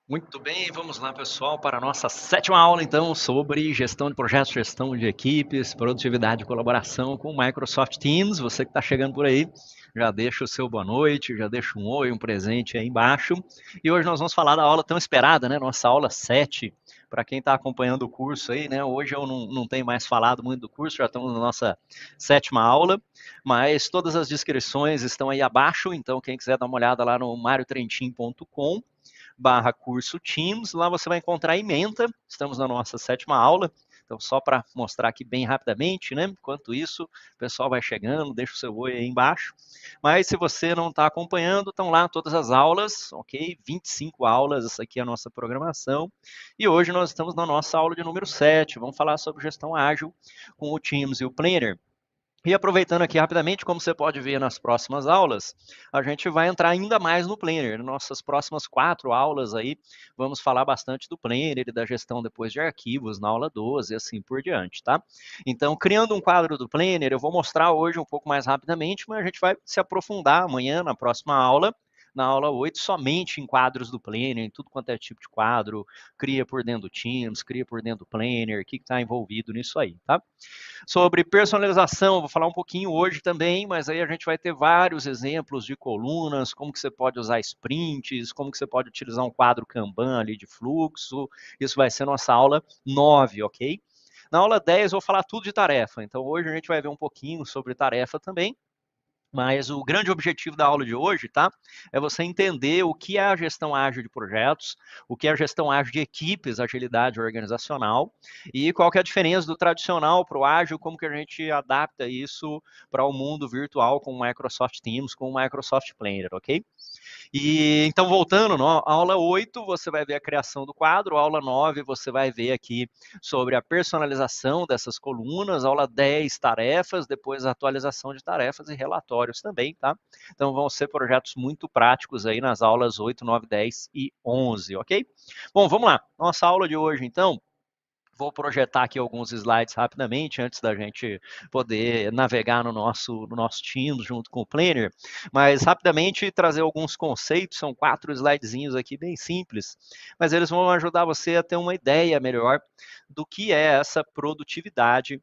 Muito bem, vamos lá, pessoal, para a nossa sétima aula, então, sobre gestão de projetos, gestão de equipes, produtividade e colaboração com o Microsoft Teams. Você que está chegando por aí, já deixa o seu boa noite, já deixa um oi, um presente aí embaixo. E hoje nós vamos falar da aula tão esperada, né? Nossa aula 7. Para quem está acompanhando o curso aí, né? Hoje eu não tenho mais falado muito do curso, já estamos na nossa sétima aula, mas todas as descrições estão aí abaixo, então quem quiser dar uma olhada lá no mariotrentin.com/curso Teams. Lá você vai encontrar a ementa. Estamos na nossa sétima aula. Então, só para mostrar aqui bem rapidamente, né? Enquanto isso, o pessoal vai chegando, deixa o seu oi aí embaixo. Mas se você não está acompanhando, estão lá todas as aulas, ok? 25 aulas, essa aqui é a nossa programação. E hoje nós estamos na nossa aula de número 7. Vamos falar sobre gestão ágil com o Teams e o Planner. E aproveitando aqui rapidamente, como você pode ver nas próximas aulas, a gente vai entrar ainda mais no Planner. Nossas próximas 4 aulas aí, vamos falar bastante do Planner e da gestão depois de arquivos na aula 12 e assim por diante, tá? Então, criando um quadro do Planner, eu vou mostrar hoje um pouco mais rapidamente, mas a gente vai se aprofundar amanhã na próxima aula, na aula 8, somente em quadros do Planner, em tudo quanto é tipo de quadro, cria por dentro do Teams, cria por dentro do Planner, o que está envolvido nisso aí, tá? Sobre personalização, vou falar um pouquinho hoje também, mas aí a gente vai ter vários exemplos de colunas, como que você pode usar sprints, como que você pode utilizar um quadro Kanban ali de fluxo. Isso vai ser nossa aula 9, ok? Na aula 10 eu vou falar tudo de tarefa, então hoje a gente vai ver um pouquinho sobre tarefa também. Mas o grande objetivo da aula de hoje, tá? É você entender o que é a gestão ágil de projetos, o que é a gestão ágil de equipes, agilidade organizacional, e qual que é a diferença do tradicional para o ágil, como que a gente adapta isso para o mundo virtual com o Microsoft Teams, com o Microsoft Planner, ok? E então, voltando, no, aula 8 você vai ver a criação do quadro, aula 9 você vai ver aqui sobre a personalização dessas colunas, aula 10 tarefas, depois a atualização de tarefas e relatórios também, tá? Então vão ser projetos muito práticos aí nas aulas 8, 9, 10 e 11, ok? Bom, vamos lá. Nossa aula de hoje, então, vou projetar aqui alguns slides rapidamente, antes da gente poder navegar no nosso Teams junto com o Planner, mas rapidamente trazer alguns conceitos, são 4 slidezinhos aqui bem simples, mas eles vão ajudar você a ter uma ideia melhor do que é essa produtividade,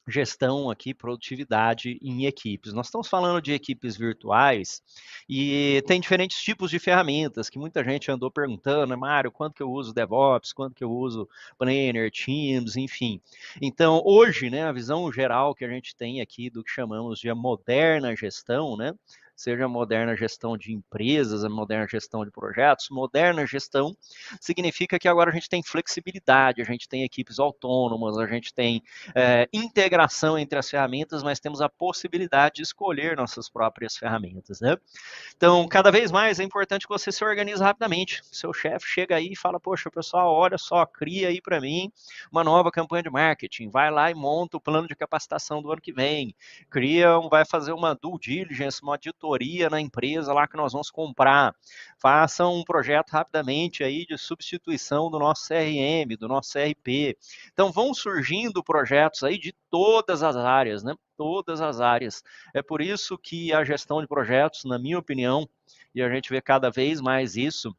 gestão aqui, produtividade em equipes. Nós estamos falando de equipes virtuais e tem diferentes tipos de ferramentas que muita gente andou perguntando, né, Mário, quando que eu uso DevOps, quando que eu uso Planner, Teams, enfim. Então, hoje, né, a visão geral que a gente tem aqui do que chamamos de a moderna gestão, né, seja a moderna gestão de empresas, a moderna gestão de projetos, moderna gestão significa que agora a gente tem flexibilidade, a gente tem equipes autônomas, a gente tem integração entre as ferramentas, mas temos a possibilidade de escolher nossas próprias ferramentas, né? Então, cada vez mais é importante que você se organize rapidamente. Seu chefe chega aí e fala, poxa, pessoal, olha só, cria aí para mim uma nova campanha de marketing, vai lá e monta o plano de capacitação do ano que vem, vai fazer uma due diligence, uma auditoria na empresa lá que nós vamos comprar, faça um projeto rapidamente aí de substituição do nosso CRM, do nosso CRP. Então, vão surgindo projetos aí de todas as áreas, né? Todas as áreas. É por isso que a gestão de projetos, na minha opinião, e a gente vê cada vez mais isso,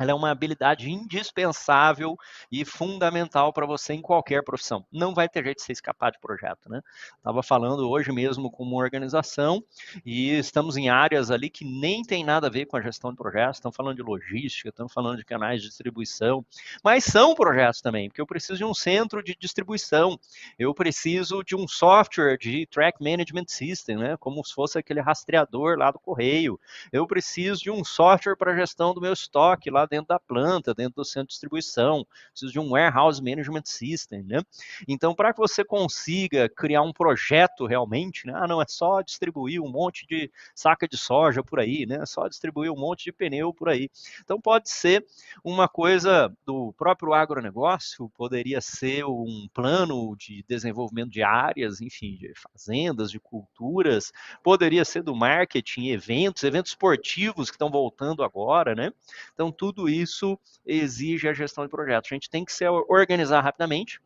ela é uma habilidade indispensável e fundamental para você em qualquer profissão. Não vai ter jeito de você escapar de projeto, né? Estava falando hoje mesmo com uma organização e estamos em áreas ali que nem tem nada a ver com a gestão de projetos. Estamos falando de logística, estamos falando de canais de distribuição, mas são projetos também, porque eu preciso de um centro de distribuição, eu preciso de um software de track management system, né? Como se fosse aquele rastreador lá do correio. Eu preciso de um software para gestão do meu estoque lá dentro da planta, dentro do centro de distribuição, preciso de um warehouse management system, né? Então, para que você consiga criar um projeto realmente, né? Não é só distribuir um monte de saca de soja por aí, né? É só distribuir um monte de pneu por aí. Então, pode ser uma coisa do próprio agronegócio, poderia ser um plano de desenvolvimento de áreas, enfim, de fazendas, de culturas, poderia ser do marketing, eventos esportivos que estão voltando agora, né? Então, tudo isso exige a gestão de projetos. A gente tem que se organizar rapidamente,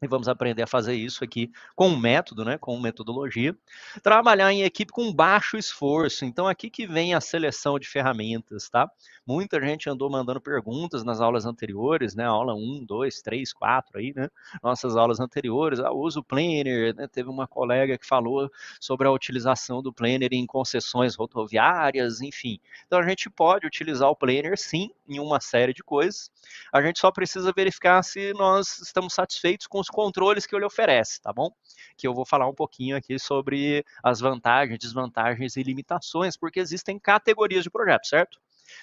E vamos aprender a fazer isso aqui com um método, né, com metodologia. Trabalhar em equipe com baixo esforço. Então, aqui que vem a seleção de ferramentas, tá? Muita gente andou mandando perguntas nas aulas anteriores, né? Aula 1, 2, 3, 4 aí, né? Nossas aulas anteriores. Uso o Planner, né? Teve uma colega que falou sobre a utilização do Planner em concessões rodoviárias, enfim. Então, a gente pode utilizar o Planner, sim, em uma série de coisas. A gente só precisa verificar se nós estamos satisfeitos com os controles que ele oferece, tá bom? Que eu vou falar um pouquinho aqui sobre as vantagens, desvantagens e limitações, porque existem categorias de projetos, certo?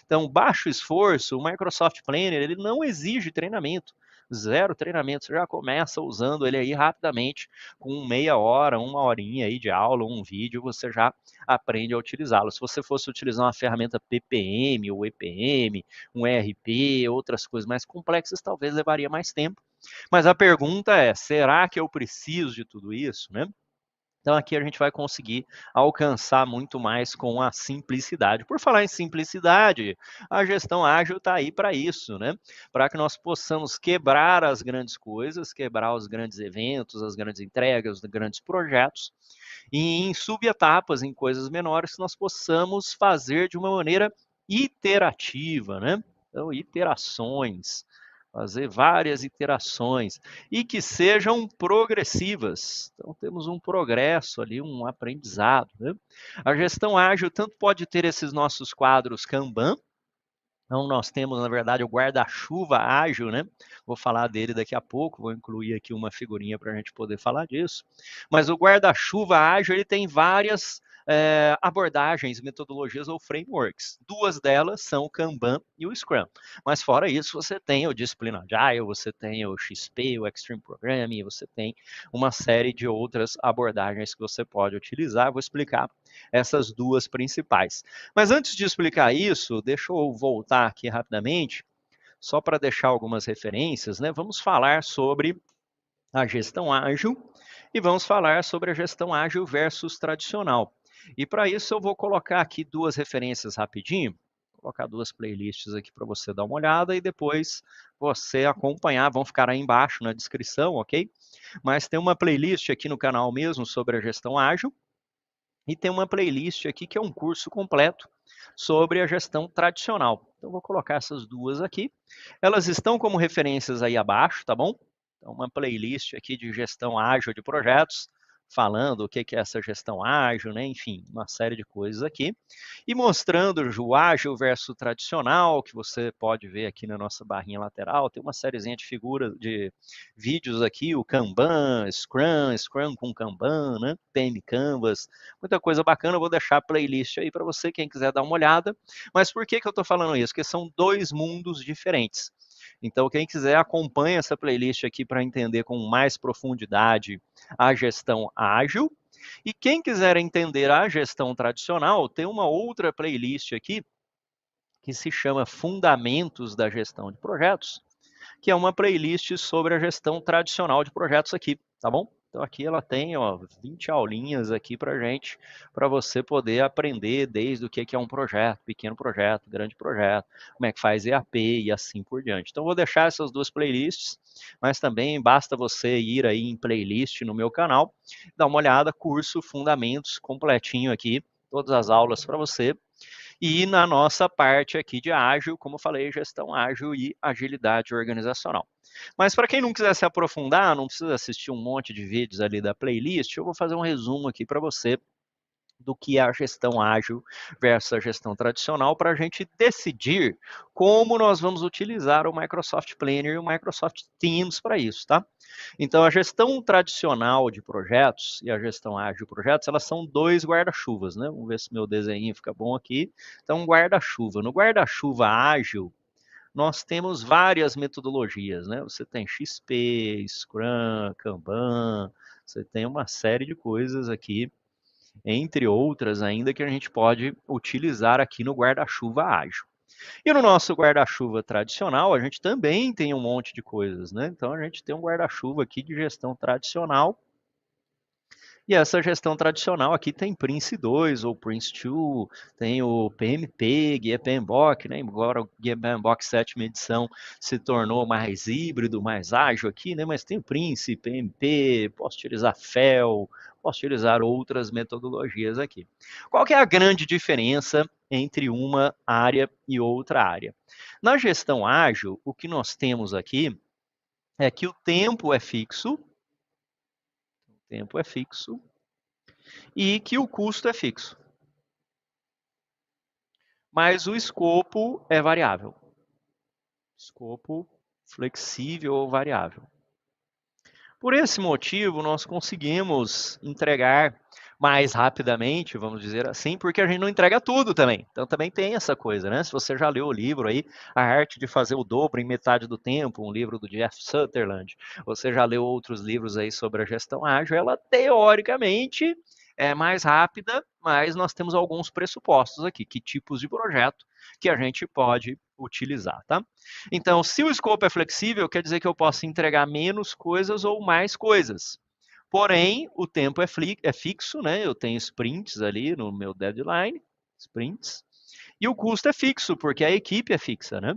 Então, baixo esforço, o Microsoft Planner, ele não exige treinamento. Zero treinamento, você já começa usando ele aí rapidamente, com meia hora, uma horinha aí de aula, um vídeo, você já aprende a utilizá-lo. Se você fosse utilizar uma ferramenta PPM ou EPM, um ERP, outras coisas mais complexas, talvez levaria mais tempo. Mas a pergunta é, será que eu preciso de tudo isso, né? Então aqui a gente vai conseguir alcançar muito mais com a simplicidade. Por falar em simplicidade, a gestão ágil está aí para isso, né? Para que nós possamos quebrar as grandes coisas, quebrar os grandes eventos, as grandes entregas, os grandes projetos, e em subetapas, em coisas menores, que nós possamos fazer de uma maneira iterativa, né? Então, iterações, fazer várias iterações e que sejam progressivas. Então, temos um progresso ali, um aprendizado, né? A gestão ágil tanto pode ter esses nossos quadros Kanban. Então, nós temos, na verdade, o guarda-chuva ágil, né? Vou falar dele daqui a pouco, vou incluir aqui uma figurinha para a gente poder falar disso. Mas o guarda-chuva ágil, ele tem várias abordagens, metodologias ou frameworks. Duas delas são o Kanban e o Scrum. Mas fora isso, você tem o Discipline Agile, você tem o XP, o Extreme Programming, você tem uma série de outras abordagens que você pode utilizar. Vou explicar essas duas principais. Mas antes de explicar isso, deixa eu voltar aqui rapidamente, só para deixar algumas referências, né? Vamos falar sobre a gestão ágil e vamos falar sobre a gestão ágil versus tradicional. E para isso eu vou colocar aqui duas referências rapidinho, vou colocar duas playlists aqui para você dar uma olhada e depois você acompanhar, vão ficar aí embaixo na descrição, ok? Mas tem uma playlist aqui no canal mesmo sobre a gestão ágil, e tem uma playlist aqui que é um curso completo sobre a gestão tradicional. Então, vou colocar essas duas aqui. Elas estão como referências aí abaixo, tá bom? Então, uma playlist aqui de gestão ágil de projetos, falando o que é essa gestão ágil, né? Enfim, uma série de coisas aqui. E mostrando o ágil versus tradicional, que você pode ver aqui na nossa barrinha lateral. Tem uma sériezinha de figuras, de vídeos aqui, o Kanban, Scrum, Scrum com Kanban, né? PM Canvas, muita coisa bacana. Eu vou deixar a playlist aí para você, quem quiser dar uma olhada. Mas por que eu estou falando isso? Porque são dois mundos diferentes. Então, quem quiser, acompanha essa playlist aqui para entender com mais profundidade a gestão ágil. E quem quiser entender a gestão tradicional, tem uma outra playlist aqui que se chama Fundamentos da Gestão de Projetos, que é uma playlist sobre a gestão tradicional de projetos aqui, tá bom? Então aqui ela tem 20 aulinhas aqui para gente, para você poder aprender desde o que é um projeto, pequeno projeto, grande projeto, como é que faz EAP e assim por diante. Então vou deixar essas duas playlists, mas também basta você ir aí em playlist no meu canal, dar uma olhada, curso Fundamentos completinho aqui, todas as aulas para você. E na nossa parte aqui de ágil, como eu falei, gestão ágil e agilidade organizacional. Mas para quem não quiser se aprofundar, não precisa assistir um monte de vídeos ali da playlist, eu vou fazer um resumo aqui para você do que é a gestão ágil versus a gestão tradicional, para a gente decidir como nós vamos utilizar o Microsoft Planner e o Microsoft Teams para isso, tá? Então, a gestão tradicional de projetos e a gestão ágil de projetos, elas são dois guarda-chuvas, né? Vamos ver se meu desenho fica bom aqui. Então, guarda-chuva. No guarda-chuva ágil, nós temos várias metodologias, né? Você tem XP, Scrum, Kanban, você tem uma série de coisas aqui, entre outras ainda, que a gente pode utilizar aqui no guarda-chuva ágil. E no nosso guarda-chuva tradicional, a gente também tem um monte de coisas, né? Então a gente tem um guarda-chuva aqui de gestão tradicional E essa gestão tradicional aqui tem Prince2 ou Prince2, tem o PMP, Guia PMBOK, né? Agora o Guia PMBOK 7ª edição se tornou mais híbrido, mais ágil aqui, né? Mas tem o Prince, PMP, posso utilizar FEL, posso utilizar outras metodologias aqui. Qual que é a grande diferença entre uma área e outra área? Na gestão ágil, o que nós temos aqui é que o tempo é fixo, e que o custo é fixo. Mas o escopo é variável. Escopo flexível ou variável. Por esse motivo, nós conseguimos entregar mais rapidamente, vamos dizer assim, porque a gente não entrega tudo também. Então também tem essa coisa, né? Se você já leu o livro aí, A Arte de Fazer o Dobro em Metade do Tempo, um livro do Jeff Sutherland, você já leu outros livros aí sobre a gestão ágil, ela teoricamente é mais rápida, mas nós temos alguns pressupostos aqui, que tipos de projeto que a gente pode utilizar, tá? Então, se o escopo é flexível, quer dizer que eu posso entregar menos coisas ou mais coisas. Porém, o tempo é fixo, né? Eu tenho sprints ali no meu deadline, sprints, e o custo é fixo, porque a equipe é fixa, né?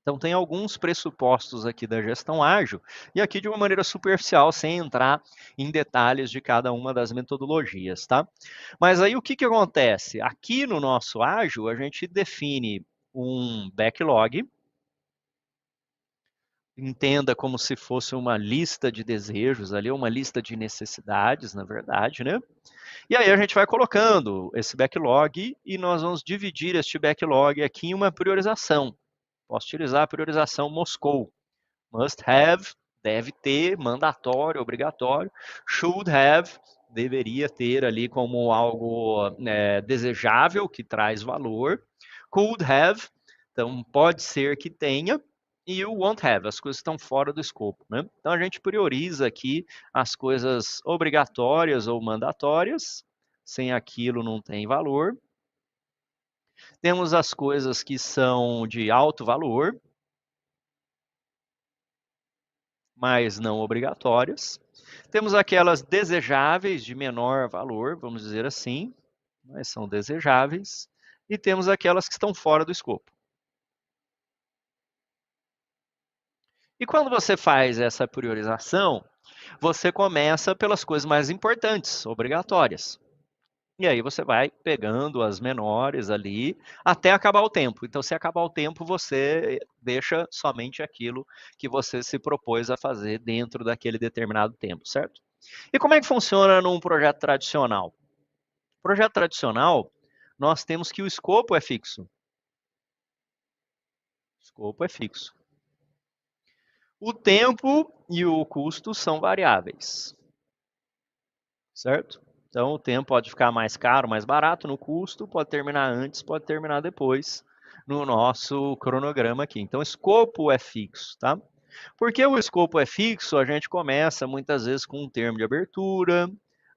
Então, tem alguns pressupostos aqui da gestão ágil, e aqui de uma maneira superficial, sem entrar em detalhes de cada uma das metodologias, tá? Mas aí o que acontece? Aqui no nosso ágil, a gente define um backlog, entenda como se fosse uma lista de desejos ali, uma lista de necessidades, na verdade, né? E aí a gente vai colocando esse backlog e nós vamos dividir este backlog aqui em uma priorização. Posso utilizar a priorização Moscou. Must have, deve ter, mandatório, obrigatório. Should have, deveria ter ali como algo desejável, que traz valor. Could have, então pode ser que tenha. E o won't have, as coisas estão fora do escopo, né? Então a gente prioriza aqui as coisas obrigatórias ou mandatórias, sem aquilo não tem valor. Temos as coisas que são de alto valor, mas não obrigatórias. Temos aquelas desejáveis de menor valor, vamos dizer assim, mas são desejáveis. E temos aquelas que estão fora do escopo. E quando você faz essa priorização, você começa pelas coisas mais importantes, obrigatórias. E aí você vai pegando as menores ali até acabar o tempo. Então, se acabar o tempo, você deixa somente aquilo que você se propôs a fazer dentro daquele determinado tempo, certo? E como é que funciona num projeto tradicional? Projeto tradicional, nós temos que o escopo é fixo. O escopo é fixo. O tempo e o custo são variáveis, certo? Então, o tempo pode ficar mais caro, mais barato no custo, pode terminar antes, pode terminar depois no nosso cronograma aqui. Então, o escopo é fixo, tá? Porque o escopo é fixo, a gente começa muitas vezes com um termo de abertura,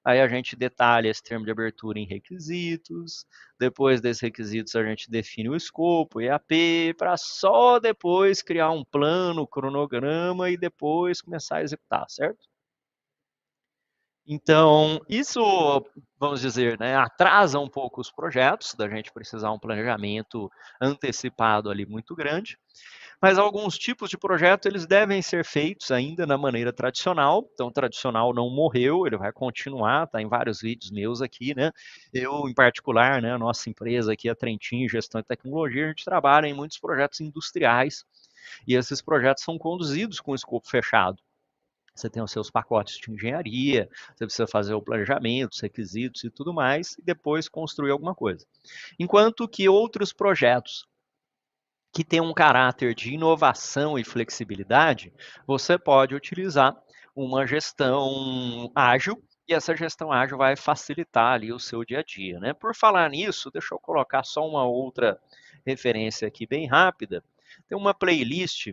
aí a gente detalha esse termo de abertura em requisitos, depois desses requisitos a gente define o escopo, EAP, para só depois criar um plano, cronograma e depois começar a executar, certo? Então, isso, vamos dizer, né, atrasa um pouco os projetos, da gente precisar um planejamento antecipado ali muito grande, mas alguns tipos de projeto, eles devem ser feitos ainda na maneira tradicional, então o tradicional não morreu, ele vai continuar, tá em vários vídeos meus aqui, né, eu em particular, né, a nossa empresa aqui, a Trentin Gestão e Tecnologia, a gente trabalha em muitos projetos industriais, e esses projetos são conduzidos com escopo fechado. Você tem os seus pacotes de engenharia, você precisa fazer o planejamento, os requisitos e tudo mais, e depois construir alguma coisa. Enquanto que outros projetos que têm um caráter de inovação e flexibilidade, você pode utilizar uma gestão ágil, e essa gestão ágil vai facilitar ali o seu dia a dia, né? Por falar nisso, deixa eu colocar só uma outra referência aqui bem rápida. Tem uma playlist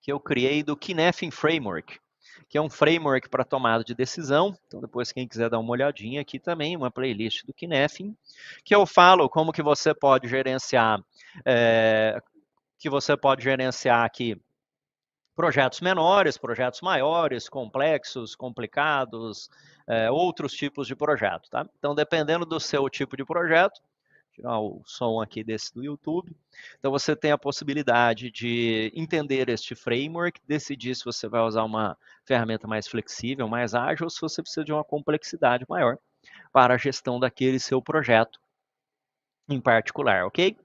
que eu criei do Kinefin Framework, que é um framework para tomada de decisão. Então, depois, quem quiser dar uma olhadinha aqui também, uma playlist do Kinefin, que eu falo como que você pode gerenciar, aqui Projetos menores, projetos maiores, complexos, complicados, outros tipos de projeto, tá? Então, dependendo do seu tipo de projeto, tirar o som aqui desse do YouTube. Então, você tem a possibilidade de entender este framework, decidir se você vai usar uma ferramenta mais flexível, mais ágil, ou se você precisa de uma complexidade maior para a gestão daquele seu projeto em particular, ok?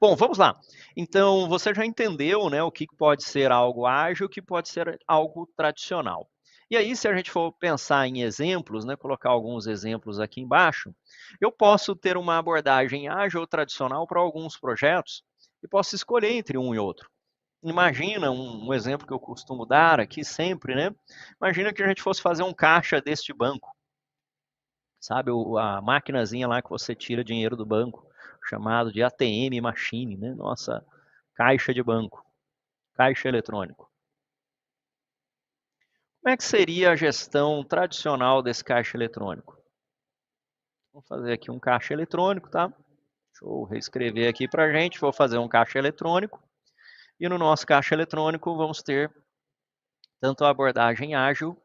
Bom, vamos lá. Então, você já entendeu, né, o que pode ser algo ágil, o que pode ser algo tradicional. E aí, se a gente for pensar em exemplos, né, colocar alguns exemplos aqui embaixo, eu posso ter uma abordagem ágil ou tradicional para alguns projetos e posso escolher entre um e outro. Imagina um exemplo que eu costumo dar aqui sempre, né? Imagina que a gente fosse fazer um caixa deste banco, sabe? A maquinazinha lá que você tira dinheiro do banco, chamado de ATM machine, né? Nossa caixa de banco, caixa eletrônico. Como é que seria a gestão tradicional desse caixa eletrônico? Vou fazer aqui um caixa eletrônico, tá? Deixa eu reescrever aqui para a gente. Vou fazer um caixa eletrônico. E no nosso caixa eletrônico vamos ter tanto a abordagem ágil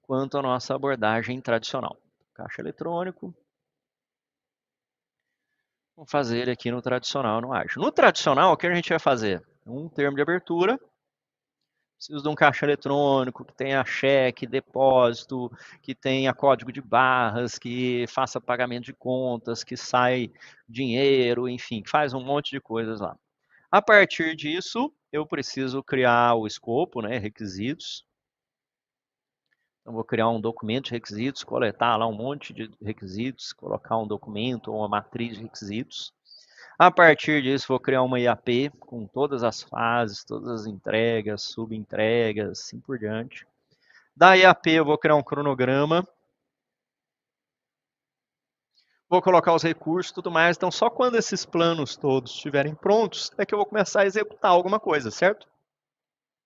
quanto a nossa abordagem tradicional. Caixa eletrônico. Vamos fazer ele aqui no tradicional, no ágil. No tradicional, o que a gente vai fazer? Um termo de abertura. Preciso de um caixa eletrônico que tenha cheque, depósito, que tenha código de barras, que faça pagamento de contas, que sai dinheiro, enfim, que faz um monte de coisas lá. A partir disso, eu preciso criar o escopo, né, requisitos. Então, vou criar um documento de requisitos, coletar lá um monte de requisitos, colocar um documento ou uma matriz de requisitos. A partir disso, vou criar uma IAP com todas as fases, todas as entregas, subentregas, assim por diante. Da IAP, eu vou criar um cronograma. Vou colocar os recursos e tudo mais. Então, só quando esses planos todos estiverem prontos, é que eu vou começar a executar alguma coisa, certo?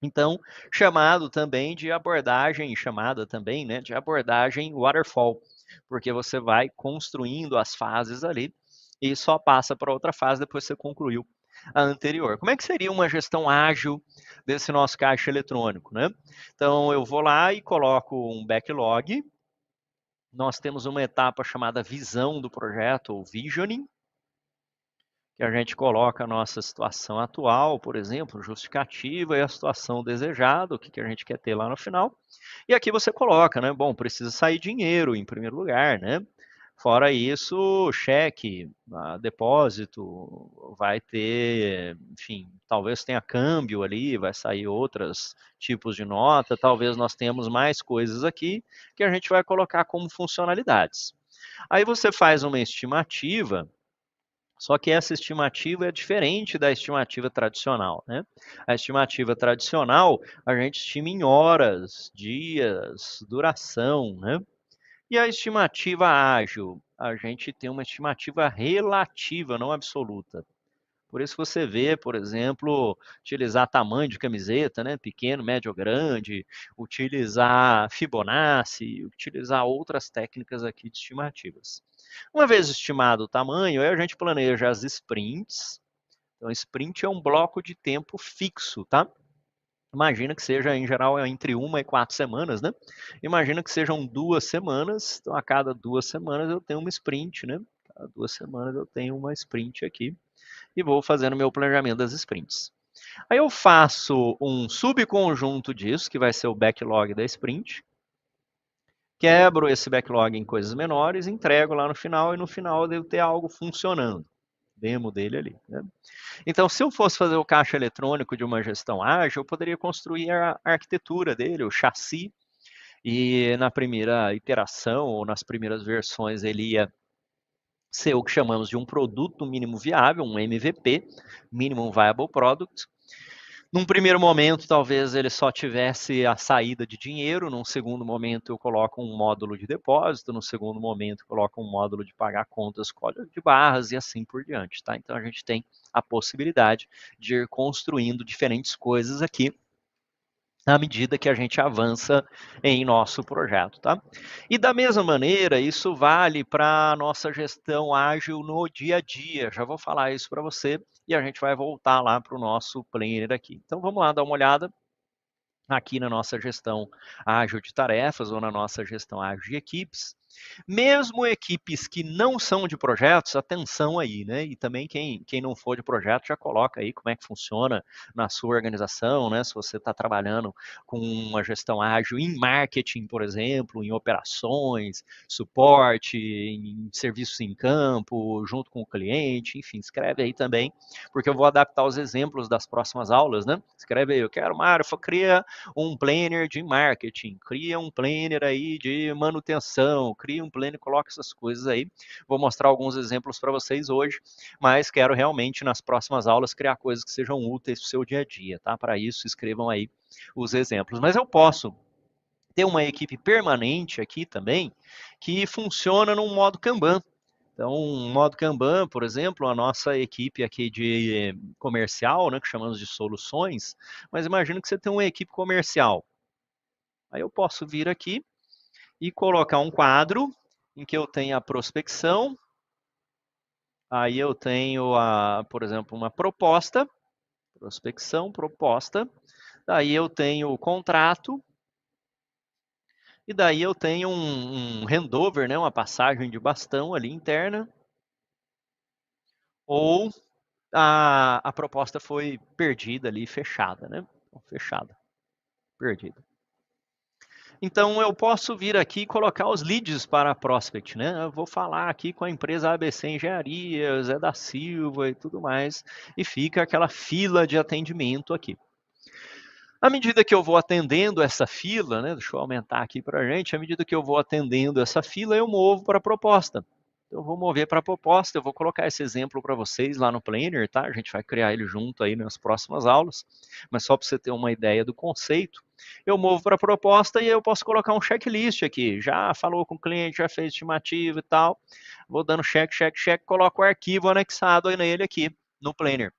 Então, chamado também de abordagem, chamada também, né, de abordagem waterfall, porque você vai construindo as fases ali e só passa para outra fase depois que você concluiu a anterior. Como é que seria uma gestão ágil desse nosso caixa eletrônico, né? Então, eu vou lá e coloco um backlog. Nós temos uma etapa chamada visão do projeto, ou visioning, que a gente coloca a nossa situação atual, por exemplo, justificativa e a situação desejada, o que a gente quer ter lá no final. E aqui você coloca, né? Bom, precisa sair dinheiro em primeiro lugar, né? Fora isso, cheque, depósito, vai ter, enfim, talvez tenha câmbio ali, vai sair outros tipos de nota, talvez nós tenhamos mais coisas aqui que a gente vai colocar como funcionalidades. Aí você faz uma estimativa, só que essa estimativa é diferente da estimativa tradicional, né? A estimativa tradicional, a gente estima em horas, dias, duração, né? E a estimativa ágil, a gente tem uma estimativa relativa, não absoluta. Por isso você vê, por exemplo, utilizar tamanho de camiseta, né? Pequeno, médio, grande, utilizar Fibonacci, utilizar outras técnicas aqui de estimativas. Uma vez estimado o tamanho, aí a gente planeja as sprints. Então, sprint é um bloco de tempo fixo, tá? Imagina que seja, em geral, entre 1 e 4 semanas, né? Imagina que sejam 2 semanas, então a cada 2 semanas eu tenho uma sprint, né? Cada 2 semanas eu tenho uma sprint aqui e vou fazendo meu planejamento das sprints. Aí eu faço um subconjunto disso, que vai ser o backlog da sprint, quebro esse backlog em coisas menores, entrego lá no final e no final eu devo ter algo funcionando. Demo dele ali, né? Então, se eu fosse fazer o caixa eletrônico de uma gestão ágil, eu poderia construir a arquitetura dele, o chassi, e na primeira iteração ou nas primeiras versões ele ia ser o que chamamos de um produto mínimo viável, um MVP, Minimum Viable Product. Num primeiro momento, talvez ele só tivesse a saída de dinheiro, num segundo momento eu coloco um módulo de depósito, no segundo momento eu coloco um módulo de pagar contas, código de barras e assim por diante, tá? Então a gente tem a possibilidade de ir construindo diferentes coisas aqui à medida que a gente avança em nosso projeto, tá? E da mesma maneira, isso vale para a nossa gestão ágil no dia a dia. Já vou falar isso para você e a gente vai voltar lá para o nosso planner aqui. Então vamos lá dar uma olhada. aqui na nossa gestão ágil de tarefas ou na nossa gestão ágil de equipes. Mesmo equipes que não são de projetos, atenção aí, né? E também quem não for de projeto já coloca aí como é que funciona na sua organização, né? Se você está trabalhando com uma gestão ágil em marketing, por exemplo, em operações, suporte, em serviços em campo, junto com o cliente, enfim, escreve aí também, porque eu vou adaptar os exemplos das próximas aulas, né? Escreve aí, eu quero, Mário, cria um planner de marketing, cria um planner aí de manutenção, cria um planner, coloca essas coisas aí. Vou mostrar alguns exemplos para vocês hoje, mas quero realmente nas próximas aulas criar coisas que sejam úteis para o seu dia a dia, tá? Para isso, escrevam aí os exemplos. Mas eu posso ter uma equipe permanente aqui também que funciona num modo Kanban. Então, um modo Kanban, por exemplo, a nossa equipe aqui de comercial, né, que chamamos de soluções, mas imagina que você tem uma equipe comercial. Aí eu posso vir aqui e colocar um quadro em que eu tenho a prospecção, aí eu tenho, por exemplo, uma proposta, prospecção, proposta, daí eu tenho o contrato, e daí eu tenho um handover, né, uma passagem de bastão ali interna, ou a proposta foi perdida ali, fechada, né? Fechada, perdida. Então eu posso vir aqui e colocar os leads para a prospect, né? Eu vou falar aqui com a empresa ABC Engenharia, Zé da Silva e tudo mais, e fica aquela fila de atendimento aqui. À medida que eu vou atendendo essa fila, né? Deixa eu aumentar aqui para a gente. À medida que eu vou atendendo essa fila, eu movo para a proposta. Eu vou mover para a proposta, eu vou colocar esse exemplo para vocês lá no Planner, tá? A gente vai criar ele junto aí nas próximas aulas, mas só para você ter uma ideia do conceito. Eu movo para a proposta e eu posso colocar um checklist aqui. Já falou com o cliente, já fez estimativa e tal. Vou dando check, check, check, coloco o arquivo anexado nele aqui no Planner.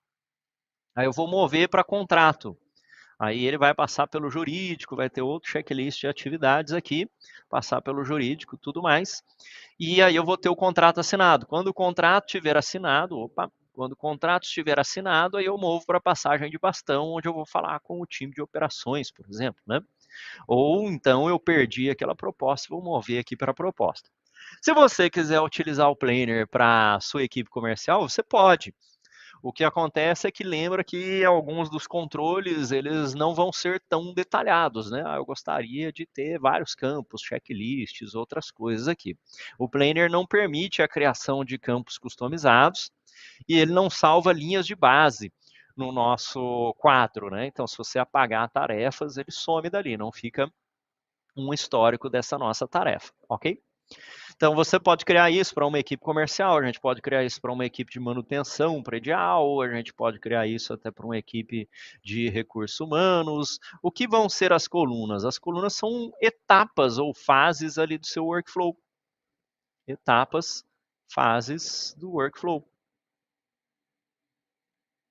Aí eu vou mover para contrato. Aí ele vai passar pelo jurídico, vai ter outro checklist de atividades aqui, passar pelo jurídico e tudo mais. E aí eu vou ter o contrato assinado. Quando o contrato estiver assinado, quando o contrato estiver assinado, aí eu movo para a passagem de bastão, onde eu vou falar com o time de operações, por exemplo, né? Ou então eu perdi aquela proposta, vou mover aqui para a proposta. Se você quiser utilizar o Planner para a sua equipe comercial, você pode. O que acontece é que lembra que alguns dos controles eles não vão ser tão detalhados, né? Eu gostaria de ter vários campos, checklists, outras coisas aqui. O Planner não permite a criação de campos customizados e ele não salva linhas de base no nosso quadro, né? Então, se você apagar tarefas, ele some dali, não fica um histórico dessa nossa tarefa, ok? Então, você pode criar isso para uma equipe comercial, a gente pode criar isso para uma equipe de manutenção predial, a gente pode criar isso até para uma equipe de recursos humanos. O que vão ser as colunas? As colunas são etapas ou fases ali do seu workflow. Etapas, fases do workflow.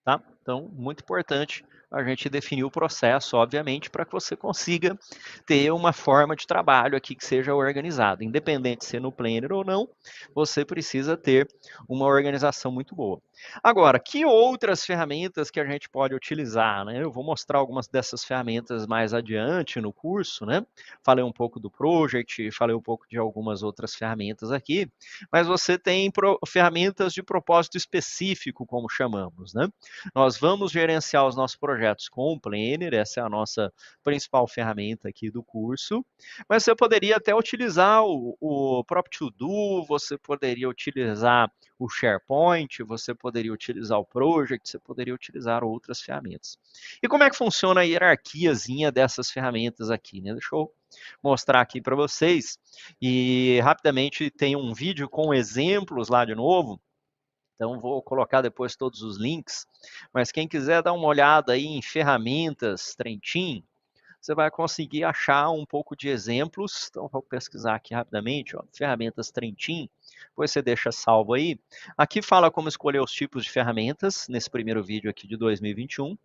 Tá? Então, muito importante a gente definir o processo, obviamente, para que você consiga ter uma forma de trabalho aqui que seja organizada. Independente de ser no Planner ou não, você precisa ter uma organização muito boa. Agora, que outras ferramentas que a gente pode utilizar, né? Eu vou mostrar algumas dessas ferramentas mais adiante no curso, né? Falei um pouco do Project, falei um pouco de algumas outras ferramentas aqui, mas você tem ferramentas de propósito específico, como chamamos, né? Nós vamos gerenciar os nossos projetos com o Planner, essa é a nossa principal ferramenta aqui do curso, mas você poderia até utilizar o próprio To-Do, você poderia utilizar o SharePoint, você poderia utilizar o Project, você poderia utilizar outras ferramentas. E como é que funciona a hierarquiazinha dessas ferramentas aqui, né? Deixa eu mostrar aqui para vocês. E rapidamente tem um vídeo com exemplos lá de novo. Então, vou colocar depois todos os links. Mas quem quiser dar uma olhada aí em ferramentas Trentin, você vai conseguir achar um pouco de exemplos. Então, vou pesquisar aqui rapidamente, ó, ferramentas Trentin. Depois você deixa salvo aí. Aqui fala como escolher os tipos de ferramentas, nesse primeiro vídeo aqui de 2021.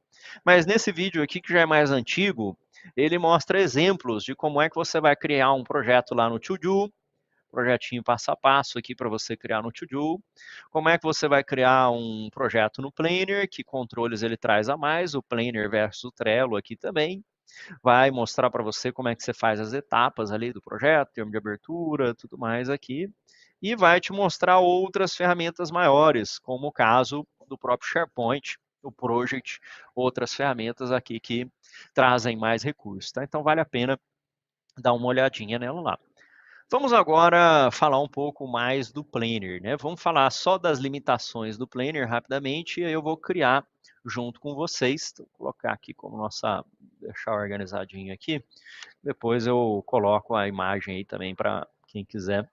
Mas nesse vídeo aqui, que já é mais antigo, ele mostra exemplos de como é que você vai criar um projeto lá no To-Do, projetinho passo a passo aqui para você criar no To-Do. Como é que você vai criar um projeto no Planner, que controles ele traz a mais, o Planner versus o Trello aqui também. vai mostrar para você como é que você faz as etapas ali do projeto, termo de abertura, tudo mais aqui, e vai te mostrar outras ferramentas maiores, como o caso do próprio SharePoint, o Project, outras ferramentas aqui que trazem mais recursos, tá? Então vale a pena dar uma olhadinha nela lá. Vamos agora falar um pouco mais do Planner, né? Vamos falar só das limitações do Planner rapidamente e aí eu vou criar junto com vocês. Vou colocar aqui como nossa, deixar organizadinho aqui. Depois eu coloco a imagem aí também para quem quiser.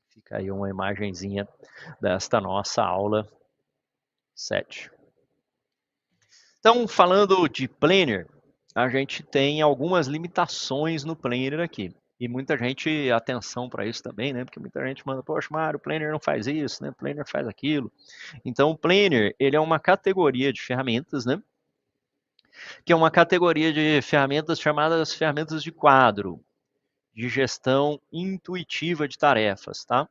Fica aí uma imagenzinha desta nossa aula 7. Então, falando de Planner, a gente tem algumas limitações no Planner aqui. E muita gente, atenção para isso também, né? Porque muita gente manda, poxa, Mário, o Planner não faz isso, né? O Planner faz aquilo. Então, o Planner, ele é uma categoria de ferramentas, né? Que é uma categoria de ferramentas chamadas ferramentas de quadro, de gestão intuitiva de tarefas, tá?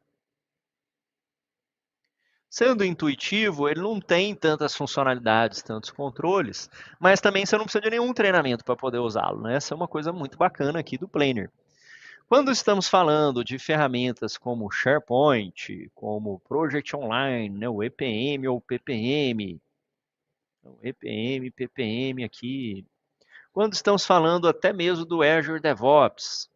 Sendo intuitivo, ele não tem tantas funcionalidades, tantos controles, mas também você não precisa de nenhum treinamento para poder usá-lo, né? Essa é uma coisa muito bacana aqui do Planner. Quando estamos falando de ferramentas como SharePoint, como Project Online, né, o EPM ou PPM, então, EPM, PPM aqui. Quando estamos falando até mesmo do Azure DevOps,